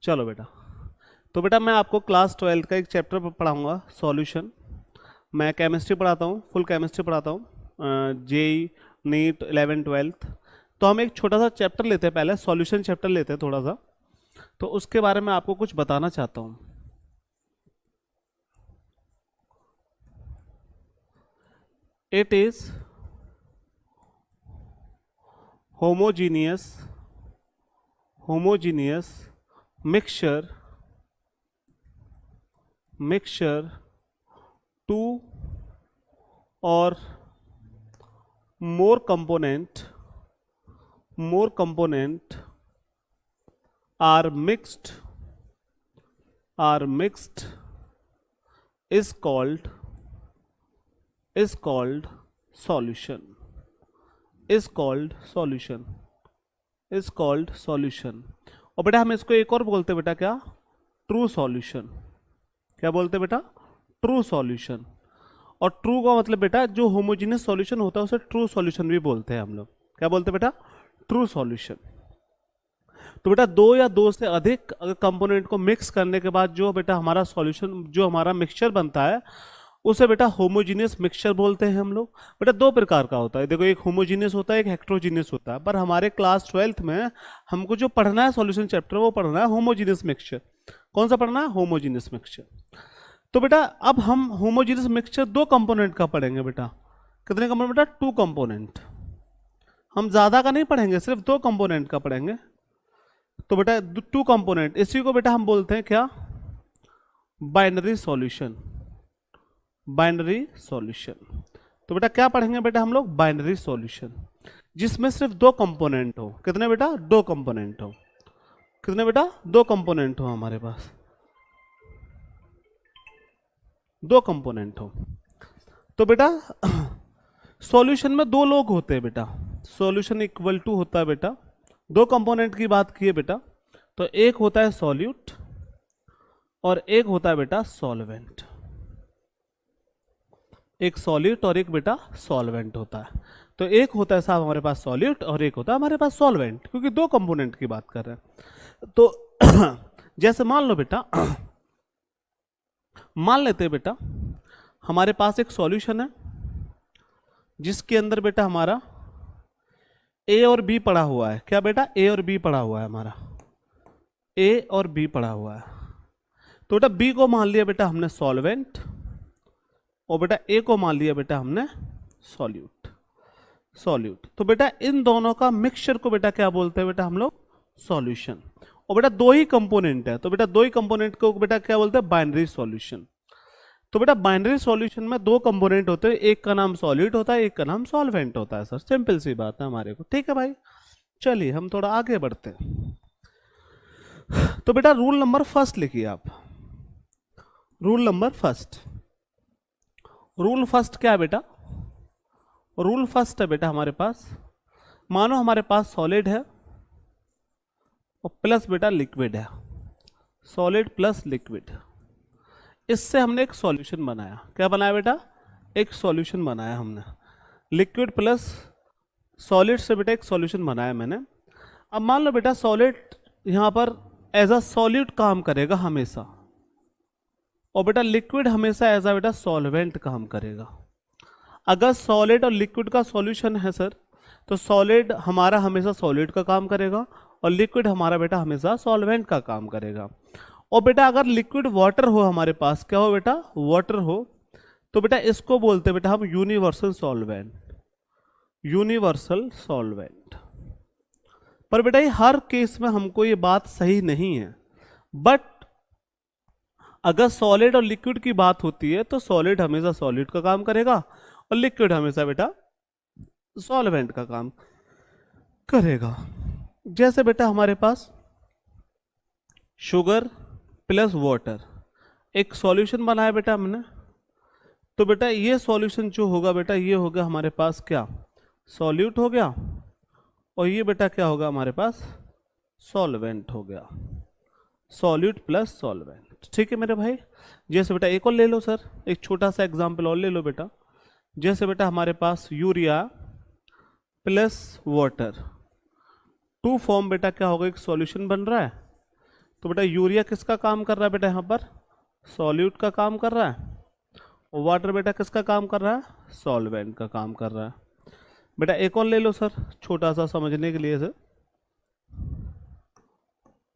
चलो बेटा, तो बेटा मैं आपको क्लास 12 का एक चैप्टर पढ़ाऊंगा, सॉल्यूशन। मैं केमिस्ट्री पढ़ाता हूँ, फुल केमिस्ट्री पढ़ाता हूँ, जेई, नीट, 11 12। तो हम एक छोटा सा चैप्टर लेते हैं, पहले सॉल्यूशन चैप्टर लेते हैं थोड़ा सा, तो उसके बारे में आपको कुछ बताना चाहता हूँ। It is homogeneous homogeneous mixture two or more component are mixed is called solution is called solution is called solution। और बेटा हम इसको एक और बोलते हैं बेटा, क्या? True solution. क्या बोलते हैं बेटा? True solution. और ट्रू का मतलब बेटा जो होमोजीनियस सॉल्यूशन होता है उसे ट्रू सॉल्यूशन भी बोलते हैं हम लोग। क्या बोलते हैं बेटा? True solution. तो बेटा दो या दो से अधिक अगर कंपोनेंट को मिक्स करने के बाद जो बेटा हमारा सॉल्यूशन, जो हमारा मिक्सचर बनता है, उसे बेटा होमोजीनियस मिक्सचर बोलते हैं हम लोग। बेटा दो प्रकार का होता है, देखो, एक होमोजीनियस होता है, एक हेट्रोजीनियस होता है। पर हमारे क्लास 12th में हमको जो पढ़ना है सॉल्यूशन चैप्टर, वो पढ़ना है होमोजीनियस मिक्सचर। कौन सा पढ़ना है? Homogeneous mixture. तो बेटा अब हम होमोजीनियस मिक्सचर दो कंपोनेंट का पढ़ेंगे बेटा। कितने कंपोनेंट बेटा? 2 कंपोनेंट। हम ज्यादा का नहीं पढ़ेंगे, सिर्फ 2 कंपोनेंट का पढ़ेंगे। तो बेटा 2 कंपोनेंट, इसी को बेटा हम बोलते हैं क्या? Binary solution. Binary solution. तो बेटा क्या पढ़ेंगे बेटा हम लोग? बाइनरी सॉल्यूशन, जिसमें सिर्फ 2 कंपोनेंट हो। कितने बेटा? 2 कंपोनेंट हो। कितने बेटा? 2 कंपोनेंट हो हमारे पास, 2 कंपोनेंट हो। तो बेटा सॉल्यूशन में 2 लोग होते हैं बेटा। सॉल्यूशन इक्वल टू होता है बेटा, 2 कंपोनेंट की बात की है बेटा, तो एक होता है सॉल्यूट और एक होता है बेटा सॉल्वेंट। एक सॉल्यूट और एक बेटा सॉल्वेंट होता है। तो एक होता है साहब हमारे पास सॉल्यूट और एक होता है हमारे पास सॉल्वेंट, क्योंकि 2 कंपोनेंट की बात कर रहे हैं। तो जैसे मान लो बेटा, मान लेते हैं बेटा हमारे पास एक सॉल्यूशन है जिसके अंदर बेटा हमारा ए और बी पड़ा हुआ है। क्या बेटा? ए और बी पड़ा हुआ है हमारा, ए और बी पड़ा हुआ है। तो बेटा बी को मान लिया बेटा हमने सॉल्वेंट, और बेटा ए को मान लिया बेटा हमने सॉल्यूट। तो बेटा इन दोनों का मिक्सचर को बेटा क्या बोलते हैं बेटा हम लोग? सॉल्यूशन। और बेटा 2 ही कंपोनेंट है, तो बेटा 2 ही कंपोनेंट को बेटा क्या बोलते हैं? Binary solution. तो बेटा बाइनरी सॉल्यूशन में 2 कंपोनेंट होते हैं, एक का नाम सॉल्यूट होता है, एक का नाम सॉल्वेंट होता है। सर सिंपल सी बात है हमारे को, ठीक है भाई। चलिए हम थोड़ा आगे बढ़ते हैं। तो बेटा रूल नंबर फर्स्ट लिखिए आप। Rule number first, rule first क्या है बेटा? रूल फर्स्ट है बेटा हमारे पास, मानो हमारे पास सॉलिड है और प्लस बेटा लिक्विड है, सॉलिड प्लस लिक्विड। इससे हमने एक सॉल्यूशन बनाया। क्या बनाया बेटा? एक सॉल्यूशन बनाया हमने। लिक्विड प्लस सॉलिड से बेटा एक सॉल्यूशन बनाया मैंने। अब मान लो बेटा सॉलिड यहां पर एज अ सॉल्यूट काम करेगा हमेशा, और बेटा लिक्विड हमेशा एज अ बेटा सॉल्वेंट काम करेगा। अगर सॉलिड और लिक्विड का सॉल्यूशन है सर, तो सॉलिड हमारा हमेशा सॉलिड का काम करेगा और लिक्विड हमारा बेटा हमेशा सॉल्वेंट का काम करेगा। और बेटा अगर लिक्विड वाटर हो हमारे पास, क्या हो बेटा? वाटर हो, तो बेटा इसको बोलते हैं बेटा हम यूनिवर्सल सॉल्वेंट। Universal solvent. पर बेटा ये हर केस में हमको ये बात सही नहीं है। बट अगर सॉलिड और लिक्विड की बात होती है तो सॉलिड हमेशा सॉलिड का काम करेगा और लिक्विड हमेशा बेटा सॉल्वेंट का काम करेगा। जैसे बेटा हमारे पास शुगर प्लस वाटर एक सॉल्यूशन बनाया बेटा हमने, तो बेटा ये सॉल्यूशन जो होगा बेटा ये होगा हमारे पास क्या? सॉल्यूट हो गया, और ये बेटा क्या होगा हमारे पास? सॉल्वेंट हो गया। सॉल्यूट प्लस सॉल्वेंट, ठीक है मेरे भाई। जैसे बेटा एक और ले लो सर, एक छोटा सा एग्जांपल और ले लो बेटा। जैसे बेटा हमारे पास यूरिया प्लस वाटर, 2 फॉर्म बेटा क्या होगा? एक सॉल्यूशन बन रहा है, तो बेटा यूरिया किसका काम कर रहा है बेटा, यहाँ पर सॉल्यूट का काम कर रहा है, और वाटर बेटा किसका काम कर रहा है, सॉल्वेंट का काम कर रहा है। बेटा एक और ले लो सर, छोटा सा समझने के लिए सर।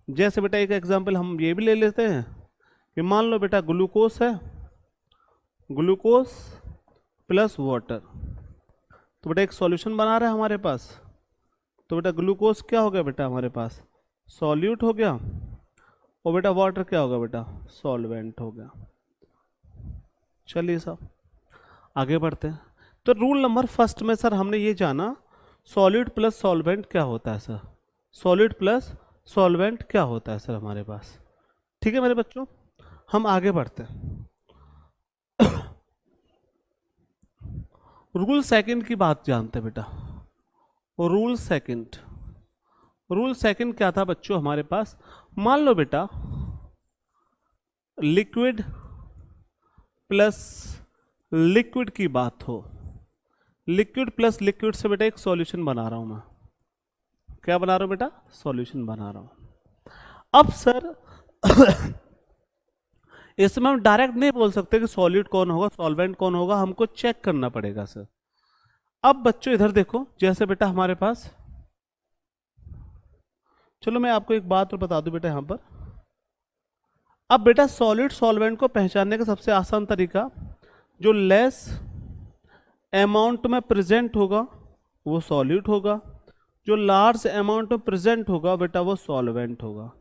जैसे बेटा एक एग्जांपल हम ये भी ले लेते हैं कि मान लो बेटा ग्लूकोज है, ग्लूकोज प्लस वाटर, तो बेटा एक सॉल्यूशन बना रहा है हमारे पास। तो बेटा ग्लूकोज क्या हो गया बेटा हमारे पास, सॉल्यूट हो गया, और बेटा वाटर क्या होगा बेटा, सॉल्वेंट हो गया। चलिए साहब आगे बढ़ते हैं। तो रूल नंबर फर्स्ट में सर हमने ये जाना सॉलिड प्लस सॉल्वेंट क्या होता है सर, सॉलिड प्लस सॉल्वेंट क्या होता है सर हमारे पास। ठीक है मेरे बच्चों, हम आगे बढ़ते हैं। रूल सेकंड की बात जानते हैं बेटा। रूल सेकंड, रूल सेकंड क्या था बच्चों हमारे पास, मान लो बेटा लिक्विड प्लस लिक्विड की बात हो, लिक्विड प्लस लिक्विड से बेटा एक सॉल्यूशन बना रहा हूं मैं। क्या बना रहा हूं बेटा, सॉल्यूशन बना रहा हूं। अब सर इसमें हम डायरेक्ट नहीं बोल सकते कि सॉलिड कौन होगा सॉल्वेंट कौन होगा, हमको चेक करना पड़ेगा सर। अब बच्चों इधर देखो, जैसे बेटा हमारे पास, चलो मैं आपको एक बात और बता दूं बेटा यहां पर। अब बेटा सॉलिड सॉल्वेंट को पहचानने का सबसे आसान तरीका, जो लेस अमाउंट में प्रेजेंट होगा वो सॉलिड होगा, जो लार्ज अमाउंट में प्रेजेंट होगा बेटा वो सॉल्वेंट होगा।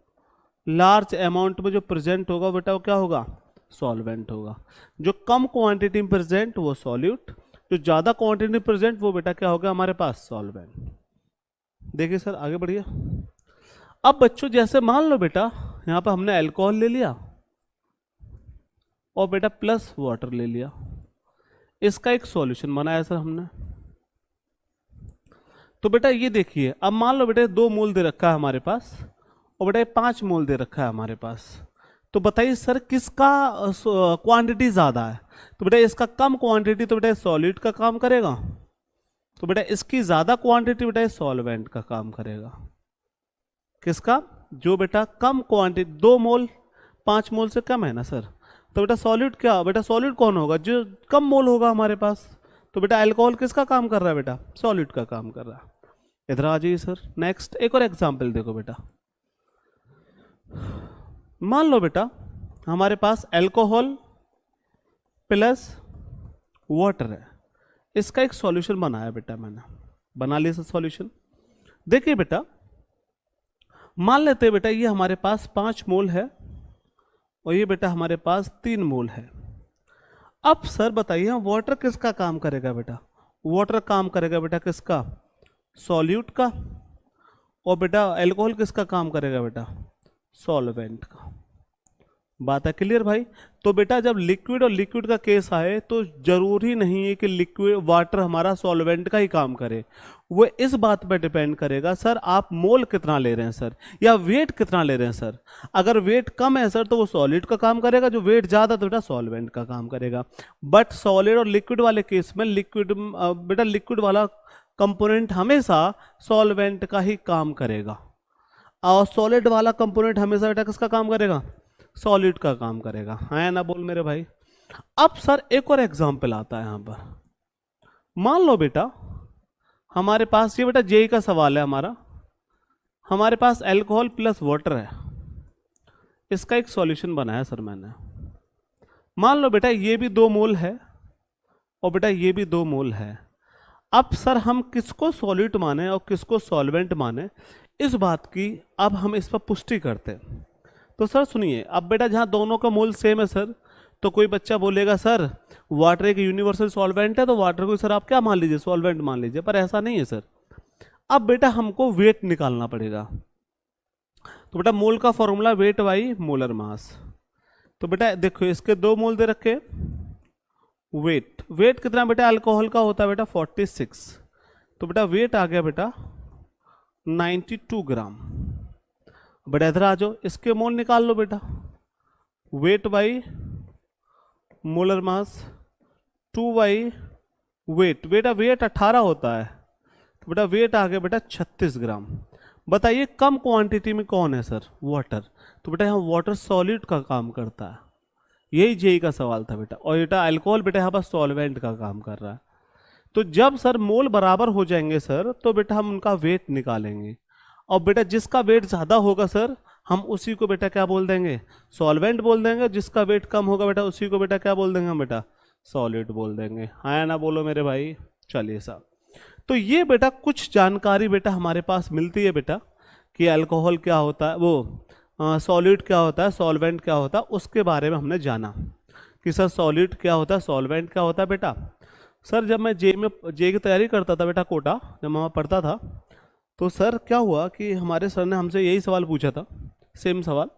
लार्ज अमाउंट में जो प्रेजेंट होगा बेटा वो क्या होगा, सॉल्वेंट होगा। जो कम क्वांटिटी में प्रेजेंट वो सॉल्यूट, जो ज़्यादा क्वांटिटी में प्रेजेंट वो बेटा क्या होगा हमारे पास, सॉल्वेंट। देखिए सर आगे बढ़िए। अब बच्चों जैसे मान लो बेटा यहाँ पर हमने अल्कोहल ले लिया और बेटा प्लस वाटर ले लिया, इसका एक सॉल्यूशन बनाया सर हमने। तो बेटा ये देखिए, अब मान लो बेटा 2 मोल दे रखा है हमारे पास और बेटा 5 मोल दे रखा है हमारे पास। तो बताइए सर किसका क्वांटिटी ज़्यादा है। तो बेटा इसका कम क्वांटिटी तो बेटा सॉलिड का काम करेगा, तो बेटा इसकी ज़्यादा क्वांटिटी बेटा सॉल्वेंट का काम करेगा। किसका, जो बेटा कम क्वांटिटी 2 मोल 5 मोल से कम है ना सर, तो बेटा सॉलिड क्या, बेटा सॉलिड कौन होगा, जो कम मोल होगा हमारे पास। तो बेटा अल्कोहल किसका काम कर रहा है बेटा, सॉलिड का काम कर रहा है। इधर आ जाइए सर, नेक्स्ट एक और एग्जांपल देखो बेटा। मान लो बेटा हमारे पास अल्कोहल प्लस वाटर है, इसका एक सॉल्यूशन बनाया बेटा मैंने, बना लिया सर सॉल्यूशन। देखिए बेटा मान लेते हैं बेटा ये हमारे पास 5 मोल है और ये बेटा हमारे पास 3 मोल है। अब सर बताइए वाटर किसका काम करेगा बेटा, वाटर काम करेगा बेटा किसका, सॉल्यूट का, और बेटा अल्कोहल किसका काम करेगा बेटा, सॉल्वेंट का। बात है क्लियर भाई। तो बेटा जब लिक्विड और लिक्विड का केस आए तो जरूरी नहीं है कि लिक्विड वाटर हमारा सॉल्वेंट का ही काम करे, वो इस बात पर डिपेंड करेगा सर आप मोल कितना ले रहे हैं सर, या वेट कितना ले रहे हैं सर। अगर वेट कम है सर तो वो सॉलिड का काम करेगा, जो वेट ज़्यादा तो बेटा सॉल्वेंट का काम करेगा। बट सॉलिड और लिक्विड वाले केस में लिक्विड बेटा लिक्विड वाला कंपोनेंट हमेशा सॉल्वेंट का ही काम करेगा, और सॉलिड वाला कंपोनेंट हमेशा बेटा किसका काम करेगा, सॉलिड का काम करेगा। है ना बोल मेरे भाई। अब सर एक और एग्जांपल आता है यहां पर। मान लो बेटा हमारे पास ये बेटा जेई का सवाल है हमारा, हमारे पास अल्कोहल प्लस वाटर है, इसका एक सॉल्यूशन बनाया सर मैंने। मान लो बेटा ये भी 2 मोल है और बेटा ये भी 2 मोल है। अब सर हम किसको सॉलिड माने और किसको सॉल्वेंट माने, इस बात की अब हम इस पर पुष्टि करते हैं। तो सर सुनिए, अब बेटा जहाँ दोनों का मोल सेम है सर, तो कोई बच्चा बोलेगा सर वाटर एक यूनिवर्सल सॉल्वेंट है तो वाटर को सर आप क्या मान लीजिए, सॉल्वेंट मान लीजिए, पर ऐसा नहीं है सर। अब बेटा हमको वेट निकालना पड़ेगा। तो बेटा मोल का फॉर्मूला वेट बाई मोलर मास। तो बेटा देखो इसके 2 मोल दे रखे, वेट वेट कितना बेटा अल्कोहल का होता है बेटा 46, तो बेटा वेट आ गया बेटा 92 ग्राम। बेटा इधर आ जाओ, इसके मोल निकाल लो बेटा, weight by molar mass 2 by wait, बेटा वेट 18 होता है, तो बेटा वेट आ गया बेटा 36 ग्राम। बताइए कम क्वांटिटी में कौन है सर? वाटर। तो बेटा यहाँ वाटर सॉलिड का काम करता है, यही जेई का सवाल था बेटा। और बेटा अल्कोहल बेटा यहाँ पर सॉल्वेंट का काम कर रहा है। तो जब सर मोल बराबर हो जाएंगे सर, तो बेटा हम उनका वेट निकालेंगे, और बेटा जिसका वेट ज़्यादा होगा सर, हम उसी को बेटा क्या बोल देंगे? सॉल्वेंट बोल देंगे। जिसका वेट कम होगा बेटा, उसी को बेटा क्या बोल देंगे हम? बेटा सॉलिड बोल देंगे। हाँ या ना बोलो मेरे भाई? चलिए साहब, तो ये बेटा कुछ जानकारी बेटा हमारे पास मिलती है बेटा कि अल्कोहल क्या होता है, वो सॉलिड क्या होता है, सॉल्वेंट क्या होता है, उसके बारे में हमने जाना कि सर सॉलिड क्या होता है, सॉल्वेंट क्या होता है। बेटा सर जब मैं जे की तैयारी करता था बेटा, कोटा जब मैं वहाँ पढ़ता था, तो सर क्या हुआ कि हमारे सर ने हमसे यही सवाल पूछा था, सेम सवाल,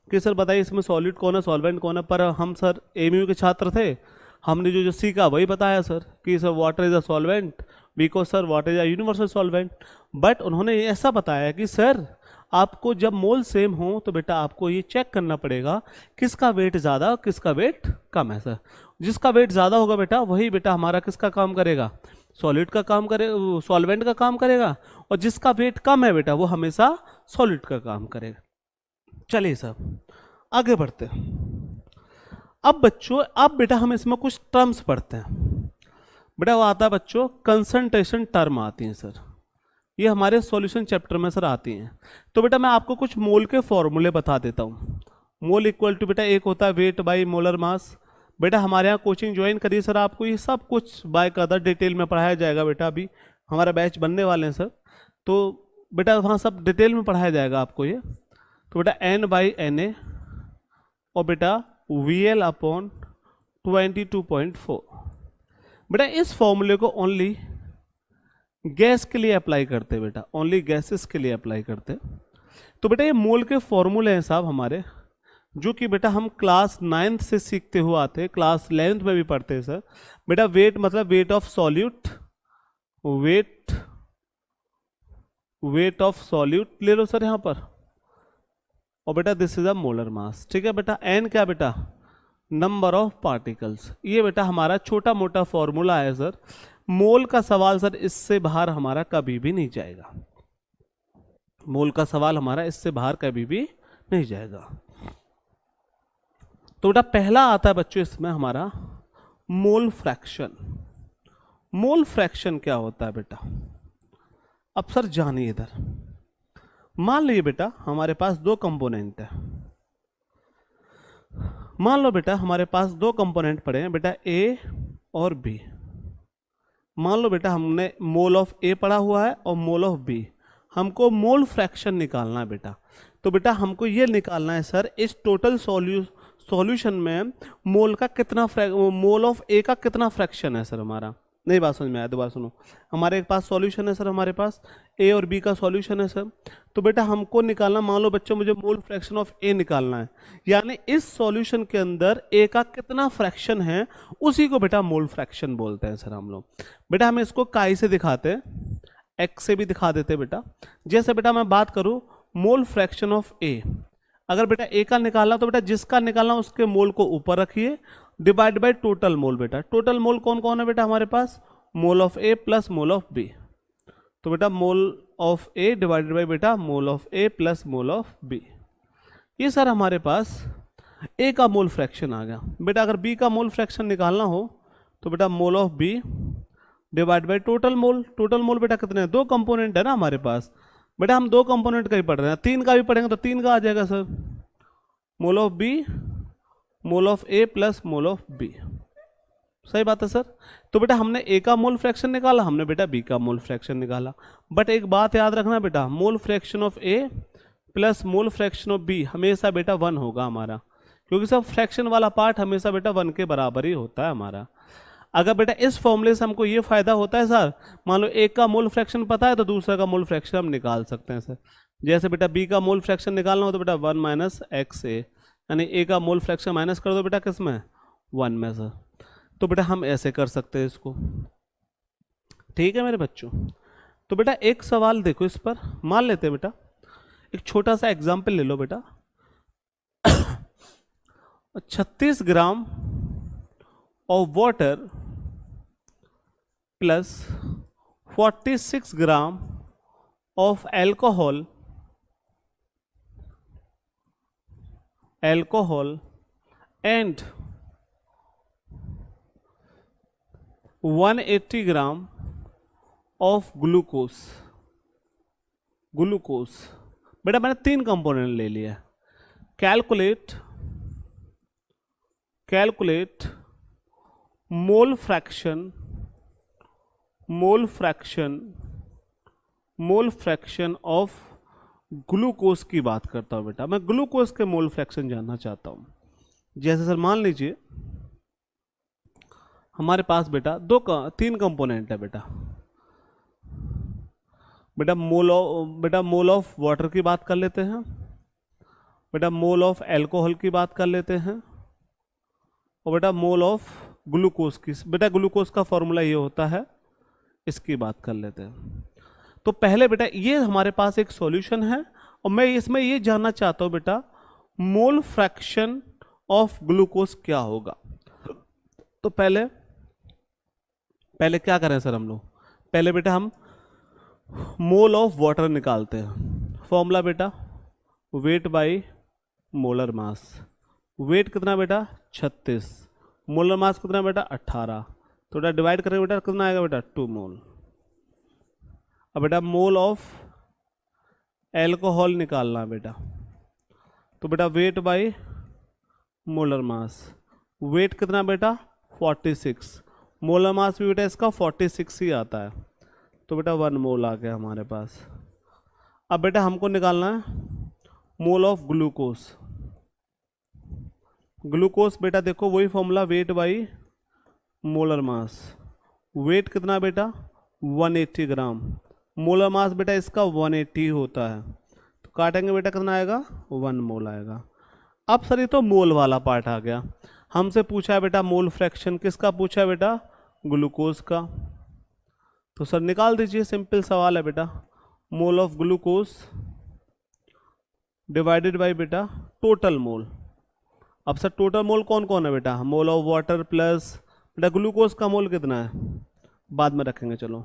कि सर बताइए इसमें सॉलिड कौन है, सॉल्वेंट कौन है। पर हम सर एमयू के छात्र थे, हमने जो जो सीखा वही बताया सर कि sir water is a solvent because sir water is a universal solvent. But उन्होंने ऐसा बताया कि सर आपको जब मोल सेम हो तो बेटा आपको ये चेक करना पड़ेगा किसका वेट ज़्यादा किसका वेट कम है सर। जिसका वेट ज़्यादा होगा बेटा वही बेटा हमारा किसका काम करेगा? सॉलिड का काम करे, सॉल्वेंट का काम करेगा। और जिसका वेट कम है बेटा वो हमेशा सॉलिड का काम करेगा। चलिए सर आगे बढ़ते हैं। अब बच्चों अब बेटा हम इसमें कुछ टर्म्स पढ़ते हैं। बेटा वो आता है बच्चों कंसंट्रेशन टर्म आती हैं सर, ये हमारे सॉल्यूशन चैप्टर में सर आती हैं। तो बेटा मैं आपको कुछ मोल के फॉर्मूले बता देता हूँ। मोल इक्वल टू बेटा एक होता है वेट बाई मोलर मास। बेटा हमारे यहाँ कोचिंग ज्वाइन करिए सर, आपको ये सब कुछ बाय कदर डिटेल में पढ़ाया जाएगा बेटा। अभी हमारा बैच बनने वाले हैं सर, तो बेटा वहाँ सब डिटेल में पढ़ाया जाएगा आपको ये। तो बेटा एन बाई एन ए और बेटा वी एल अपॉन 22.4। बेटा इस फॉर्मूले को ओनली गैस के लिए अप्लाई करते बेटा, ओनली गैसेस के लिए अप्लाई करते। तो बेटा ये मोल के फॉर्मूले हैं साहब हमारे, जो कि बेटा हम क्लास 9th से सीखते हुए आते हैं, क्लास 11th में भी पढ़ते हैं सर। बेटा वेट मतलब wait of solute, wait of solute ले लो सर यहाँ पर, और बेटा this is a molar mass. ठीक है बेटा। एन क्या बेटा? Number of particles. ये बेटा हमारा छोटा मोटा फॉर्मूला है सर। मोल का सवाल सर इससे बाहर हमारा कभी भी नहीं जाएगा, मोल का सवाल हमारा इससे बाहर कभी भी नहीं जाएगा। तो बेटा पहला आता है बच्चों इसमें हमारा मोल फ्रैक्शन। मोल फ्रैक्शन क्या होता है बेटा? अब सर जानिए इधर, मान लीजिए बेटा हमारे पास दो कंपोनेंट है। मान लो बेटा हमारे पास दो कंपोनेंट पड़े हैं बेटा, ए और बी। मान लो बेटा हमने मोल ऑफ ए पढ़ा हुआ है और मोल ऑफ बी। हमको मोल फ्रैक्शन निकालना है बेटा। तो बेटा हमको ये निकालना है सर इस टोटल सॉल्यूशन में मोल का कितना मोल ऑफ ए का कितना फ्रैक्शन है सर हमारा। नहीं बात समझ में आया? दोबारा सुनो। हमारे पास सॉल्यूशन है सर, हमारे पास ए और बी का सॉल्यूशन है सर। तो बेटा हमको निकालना, मान लो बच्चों मुझे मोल फ्रैक्शन ऑफ ए निकालना है, यानी इस सॉल्यूशन के अंदर ए का कितना फ्रैक्शन है, उसी को बेटा मोल फ्रैक्शन बोलते हैं सर हम लोग। बेटा हम इसको काई से दिखाते हैं, एक्स से भी दिखा देते हैं बेटा। जैसे बेटा मैं बात करूं मोल फ्रैक्शन ऑफ ए, अगर बेटा ए का निकालना तो बेटा जिसका निकालना उसके मोल को ऊपर रखिए, डिवाइड बाय टोटल मोल। बेटा टोटल मोल कौन कौन है बेटा हमारे पास? Mole of A plus mole of B. तो बेटा mole of A divided by बेटा mole of A plus mole of B. ये सर हमारे पास ए का मोल फ्रैक्शन आ गया। बेटा अगर बी का मोल फ्रैक्शन निकालना हो तो बेटा mole of B divide by total mole. Total mole बेटा कितने हैं? दो कंपोनेंट है ना हमारे पास। बेटा हम दो कंपोनेंट का ही पढ़ रहे हैं, तीन का भी पढ़ेंगे तो तीन का आ जाएगा sir. Mole of B mole of A plus mole of B. सही बात है सर। तो बेटा हमने ए का मोल फ्रैक्शन निकाला, हमने बेटा बी का मोल फ्रैक्शन निकाला। बट एक बात याद रखना बेटा, mole fraction of A plus mole fraction of B हमेशा बेटा 1 होगा हमारा, क्योंकि सब फ्रैक्शन वाला पार्ट हमेशा बेटा 1 के बराबर ही होता है हमारा। अगर बेटा इस फॉर्मूले से हमको ये फायदा होता है सर, मान लो एक का मोल फ्रैक्शन पता है तो दूसरा का मोल फ्रैक्शन हम निकाल सकते हैं सर। जैसे बेटा बी का मोल फ्रैक्शन निकालना हो तो बेटा 1 माइनस एक्स ए, यानी ए का मोल फ्रैक्शन माइनस कर दो बेटा किस में? 1 में सर। तो बेटा हम ऐसे कर सकते हैं इसको। ठीक है मेरे बच्चों। तो बेटा एक सवाल देखो इस पर, मान लेते हैं बेटा एक छोटा सा एग्जाम्पल ले लो बेटा। 36 gram of water plus 46 gram of alcohol and 180 gram of glucose. बेटा मैंने 3 कंपोनेंट ले लिया. Calculate mole fraction of glucose की बात करता हूँ बेटा. मैं ग्लूकोज के मोल फ्रैक्शन जानना चाहता हूँ. जैसे सर मान लीजिए हमारे पास बेटा 3 कंपोनेंट है बेटा. बेटा मोल ऑफ वाटर की बात कर लेते हैं, बेटा मोल ऑफ एल्कोहल की बात कर लेते हैं, और बेटा मोल ऑफ ग्लूकोज की. बेटा ग्लूकोज का फॉर्मूला ये होता है, इसकी बात कर लेते हैं. तो पहले बेटा ये हमारे पास एक सॉल्यूशन है और मैं इसमें ये जानना चाहता हूं बेटा मोल फ्रैक्शन ऑफ ग्लूकोज क्या होगा. तो पहले क्या करें सर हम लोग. पहले बेटा हम मोल ऑफ वाटर निकालते हैं. फॉर्मूला बेटा weight by molar mass. Weight कितना बेटा 36, मोलर मास कितना बेटा 18. तो बेटा डिवाइड करेंगे बेटा कितना आएगा बेटा 2 मोल. अब बेटा मोल ऑफ एल्कोहल निकालना बेटा. तो बेटा weight by molar mass. Weight कितना बेटा 46, मोलर मास भी बेटा इसका 46 ही आता है. तो बेटा 1 मोल आ गया हमारे पास. अब बेटा हमको निकालना है मोल ऑफ ग्लूकोज बेटा देखो वही formula weight by molar mass. Weight कितना बेटा 180 ग्राम, मोलर मास बेटा इसका 180 होता है. तो काटेंगे बेटा कितना आएगा 1 मोल आएगा. अब सर ये तो मोल वाला पार्ट आ गया. हमसे पूछा है बेटा मोल फ्रैक्शन किसका पूछा है बेटा ग्लूकोज का. तो सर निकाल दीजिए, सिंपल सवाल है बेटा. Mole of glucose divided by बेटा टोटल मोल. अब सर टोटल मोल कौन कौन है बेटा, मोल ऑफ वाटर प्लस बेटा ग्लूकोज का मोल कितना है बाद में रखेंगे चलो.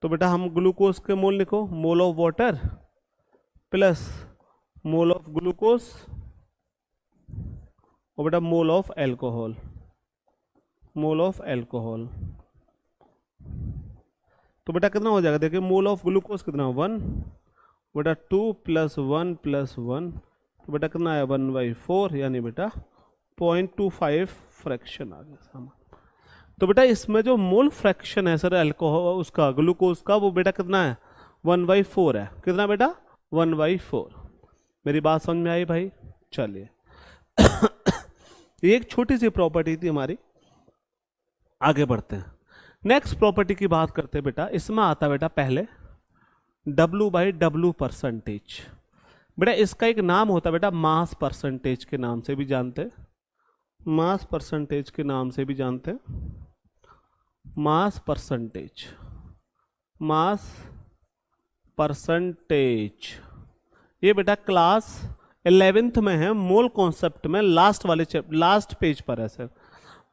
तो बेटा हम ग्लूकोज के मोल लिखो, mole of water plus mole of glucose और बेटा मोल ऑफ एल्कोहल. तो बेटा कितना हो जाएगा देखिए मोल ऑफ ग्लूकोज कितना 1, बेटा 2 + 1 + 1. तो बेटा कितना आया 1/4 यानी बेटा 0.25 फ्रैक्शन आ गया. तो बेटा इसमें जो मोल फ्रैक्शन है सर एल्कोहल उसका ग्लूकोज का वो बेटा कितना है 1/4 है. कितना बेटा 1/4. मेरी बात समझ में आई भाई. चलिए ये एक छोटी सी प्रॉपर्टी थी हमारी. आगे बढ़ते हैं. नेक्स्ट प्रॉपर्टी की बात करते हैं बेटा. इसमें आता बेटा पहले W/W परसेंटेज. बेटा इसका एक नाम होता है बेटा मास परसेंटेज के नाम से भी जानते हैं. मास परसेंटेज के नाम से भी जानते हैं. मास परसेंटेज ये बेटा क्लास 11th में है. मोल कॉन्सेप्ट में लास्ट पेज पर है सर.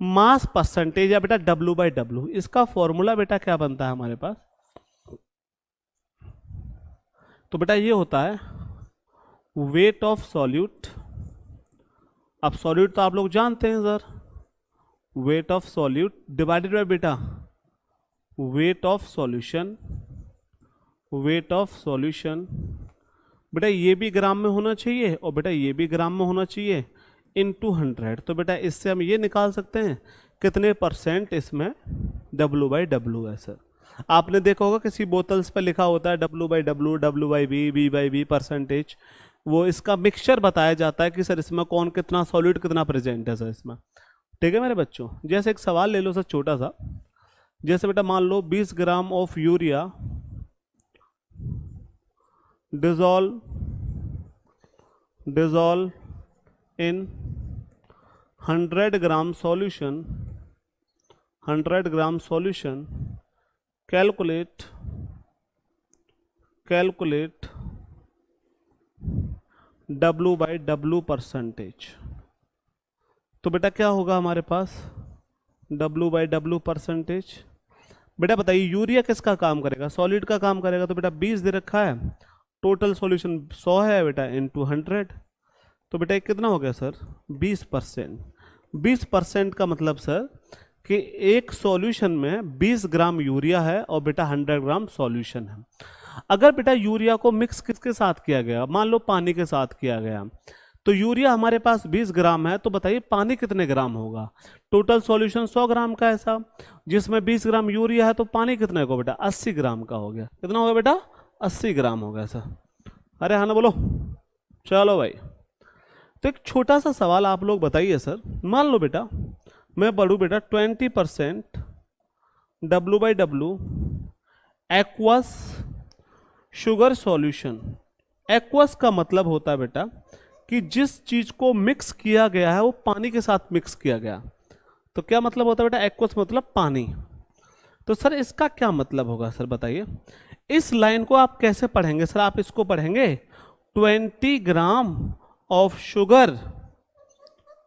मास परसेंटेज या बेटा W/W. इसका फॉर्मूला बेटा क्या बनता है हमारे पास. तो बेटा ये होता है वेट ऑफ सॉल्यूट. अब सॉल्यूट तो आप लोग जानते हैं sir. Wait of solute divided by बेटा वेट ऑफ सॉल्यूशन. बेटा ये भी ग्राम में होना चाहिए और बेटा ये भी ग्राम में होना चाहिए इनटू 100. तो बेटा इससे हम ये निकाल सकते हैं कितने % इसमें W/W है सर. आपने देखा होगा किसी बोतल्स पर लिखा होता है W/W, W/V, V/V परसेंटेज. वो इसका मिक्सचर बताया जाता है कि सर इसमें कौन कितना सॉल्यूट कितना प्रेजेंट है सर इसमें. ठीक है मेरे बच्चों. जैसे एक सवाल ले लो सर छोटा सा. जैसे बेटा मान लो 20 gram of urea dissolve in 100 gram solution. Calculate W/W percentage. तो बेटा क्या होगा हमारे पास W/W परसेंटेज. बेटा बताइए यूरिया किसका काम करेगा, सॉलिड का काम करेगा। तो बेटा 20 दे रखा है, टोटल सॉल्यूशन 100 है बेटा इंटू 100, तो बेटा ये कितना हो गया सर 20%। 20% का मतलब सर कि एक सॉल्यूशन में 20 ग्राम यूरिया है और बेटा 100 ग्राम सॉल्यूशन है। अगर बेटा यूरिया को मिक्स किसके साथ किया गया, मान लो पानी के साथ किया गया, तो यूरिया हमारे पास 20 ग्राम है, तो बताइए पानी कितने ग्राम होगा। टोटल सॉल्यूशन 100 ग्राम का है साहब, जिसमें 20 ग्राम यूरिया है, तो पानी कितने को बेटा 80 ग्राम का हो गया। कितना हो गया बेटा 80 ग्राम हो गया सर। अरे हाँ ना बोलो, चलो भाई। तो एक छोटा सा सवाल आप लोग बताइए सर, मान लो बेटा मैं बढ़ू बेटा 20% W/W aqueous sugar solution. Aqueous का मतलब होता है बेटा कि जिस चीज को मिक्स किया गया है वो पानी के साथ मिक्स किया गया। तो क्या मतलब होता है बेटा एक्वस मतलब पानी। तो सर इसका क्या मतलब होगा सर बताइए। इस लाइन को आप कैसे पढ़ेंगे सर, आप इसको पढ़ेंगे 20 ग्राम ऑफ शुगर।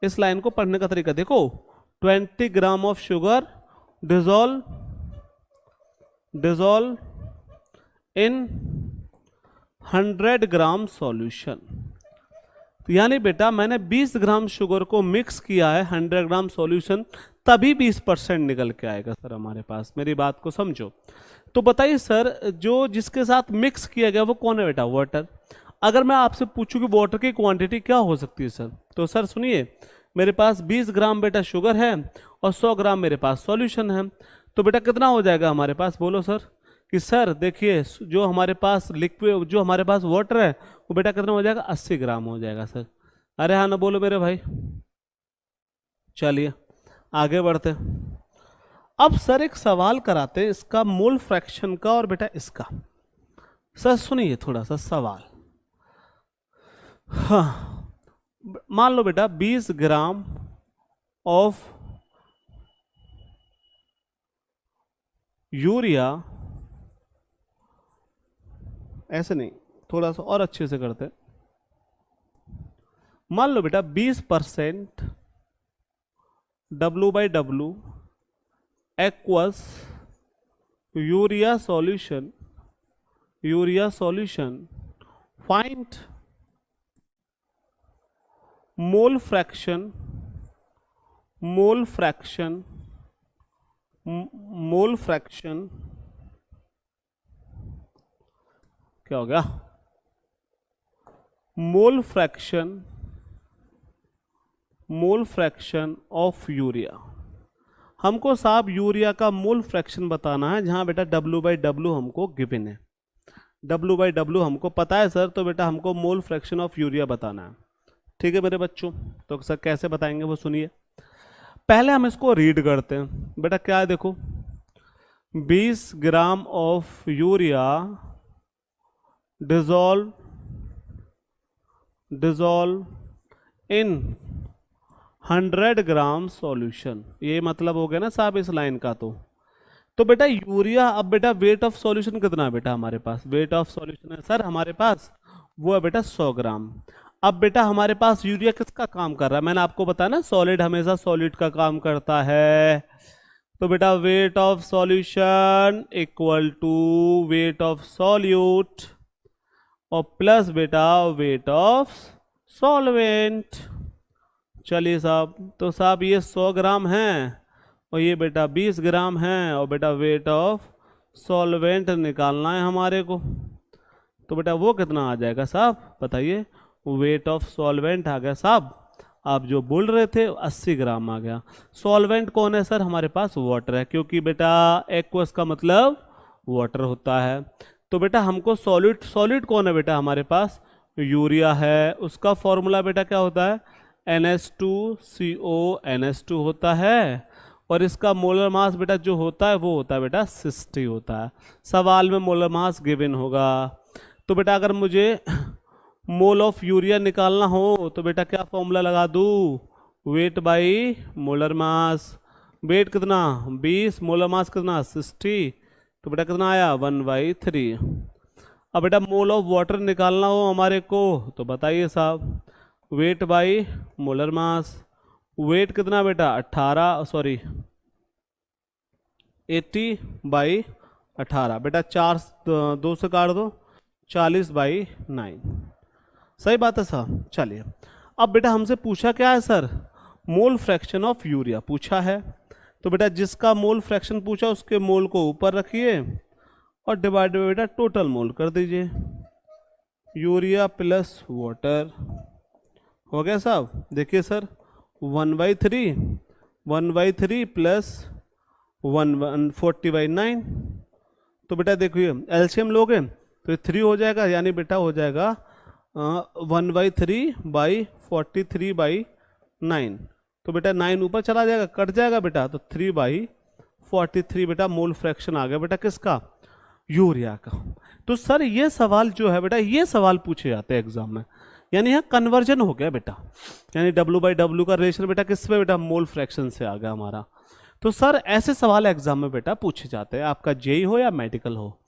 इस लाइन को पढ़ने का तरीका देखो, 20 gram of sugar dissolve in 100 gram solution. यानी बेटा मैंने 20 ग्राम शुगर को मिक्स किया है 100 ग्राम सॉल्यूशन, तभी 20% निकल के आएगा सर हमारे पास। मेरी बात को समझो। तो बताइए सर जो जिसके साथ मिक्स किया गया वो कौन है बेटा, वाटर। अगर मैं आपसे पूछूं कि वाटर की क्वांटिटी क्या हो सकती है सर, तो सर सुनिए मेरे पास 20 ग्राम बेटा शुगर है और 100 ग्राम मेरे पास सॉल्यूशन है, तो बेटा कितना हो जाएगा हमारे पास, बोलो सर। कि सर देखिए जो हमारे पास लिक्विड, जो हमारे पास वाटर है वो बेटा कितना हो जाएगा 80 ग्राम हो जाएगा सर। अरे हाँ ना बोलो मेरे भाई। चलिए आगे बढ़ते। अब सर एक सवाल कराते हैं इसका मोल फ्रैक्शन का और बेटा इसका। सर सुनिए थोड़ा सा सवाल। हाँ मान लो बेटा 20 ग्राम ऑफ यूरिया, ऐसे नहीं थोड़ा सा और अच्छे से करते। मान लो बेटा 20% W/W aqueous urea solution find mole fraction क्या हो गया, मोल फ्रैक्शन ऑफ यूरिया। हमको साहब यूरिया का मोल फ्रैक्शन बताना है, जहां बेटा W/W हमको गिवन है, W/W हमको पता है सर, तो बेटा हमको मोल फ्रैक्शन ऑफ यूरिया बताना है। ठीक है मेरे बच्चों, तो सर कैसे बताएंगे वो सुनिए। पहले हम इसको रीड करते हैं बेटा, क्या है देखो 20 gram of urea dissolve in 100 gram solution. ये मतलब हो गया ना साहब इस लाइन का। तो बेटा यूरिया, अब बेटा वेट ऑफ सॉल्यूशन कितना है बेटा हमारे पास, वेट ऑफ सॉल्यूशन है सर हमारे पास वो है बेटा 100 ग्राम। अब बेटा हमारे पास यूरिया किसका काम कर रहा है, मैंने आपको बताया ना सॉलिड हमेशा सॉलिड का काम करता है। तो बेटा weight of solution equal to weight of solute और प्लस बेटा वेट ऑफ सॉल्वेंट। चलिए साहब, तो साहब ये 100 ग्राम है और ये बेटा 20 ग्राम है और बेटा वेट ऑफ सॉल्वेंट निकालना है हमारे को। तो बेटा वो कितना आ जाएगा साहब बताइए, वेट ऑफ सॉल्वेंट आ गया साहब, आप जो बोल रहे थे 80 ग्राम आ गया। सॉल्वेंट कौन है सर हमारे पास, वाटर है, क्योंकि बेटा एक्वस का मतलब वाटर होता है। तो बेटा हमको सॉलिड कौन है बेटा हमारे पास, यूरिया है, उसका फॉर्मूला बेटा क्या होता है NH2CO NH2 होता है, और इसका मोलर मास बेटा जो होता है वो होता है बेटा 60 होता है। सवाल में मोलर मास गिवन होगा। तो बेटा अगर मुझे मोल ऑफ यूरिया निकालना हो तो बेटा क्या फॉर्मूला लगा दूँ, weight by molar mass. Weight कितना 20, मोलर मास कितना 60, तो बेटा कितना आया 1/3। अब बेटा मोल ऑफ वाटर निकालना हो हमारे को तो बताइए साहब, weight by molar mass. Weight कितना बेटा 18, सॉरी 80/18 बेटा, 4 2 से काट दो, 40/9। सही बात है सर। चलिए अब बेटा हमसे पूछा क्या है sir, mole fraction of urea पूछा है। तो बेटा जिसका मोल फ्रैक्शन पूछा उसके मोल को ऊपर रखिए और डिवाइड बाय बेटा टोटल मोल कर दीजिए, यूरिया प्लस वाटर। हो गया साहब। देखिए सर 1/3 प्लस 1/40/9। तो बेटा देखिए एलसीएम लोगे तो 3 हो जाएगा, यानी बेटा हो जाएगा 1/3/43/9। तो बेटा 9 ऊपर चला जाएगा, कट जाएगा बेटा, तो 3/43 बेटा मोल फ्रैक्शन आ गया बेटा किसका, यूरिया का। तो सर ये सवाल जो है बेटा, ये सवाल पूछे जाते हैं एग्जाम में, यानी यहाँ कन्वर्जन हो गया बेटा, यानी W/W का रिलेशन बेटा किस पे बेटा, मोल फ्रैक्शन से आ गया हमारा। तो सर ऐसे सवाल एग्जाम में बेटा पूछे जाते हैं, आपका जेई हो या मेडिकल हो।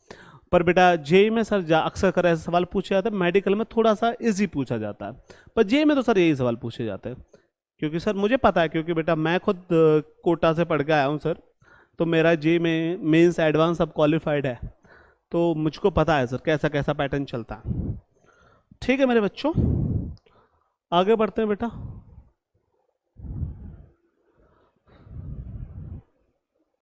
पर बेटा जेई में सर अक्सर कर ऐसे सवाल पूछे जाते हैं, मेडिकल में थोड़ा सा इजी पूछा जाता है, पर जेई में तो सर यही सवाल पूछे जाते हैं। क्योंकि सर मुझे पता है, क्योंकि बेटा मैं खुद कोटा से पढ़ के आया हूँ सर, तो मेरा जेई में मेंस एडवांस सब क्वालिफाइड है, तो मुझको पता है सर कैसा कैसा पैटर्न चलता है। ठीक है मेरे बच्चों, आगे बढ़ते हैं बेटा।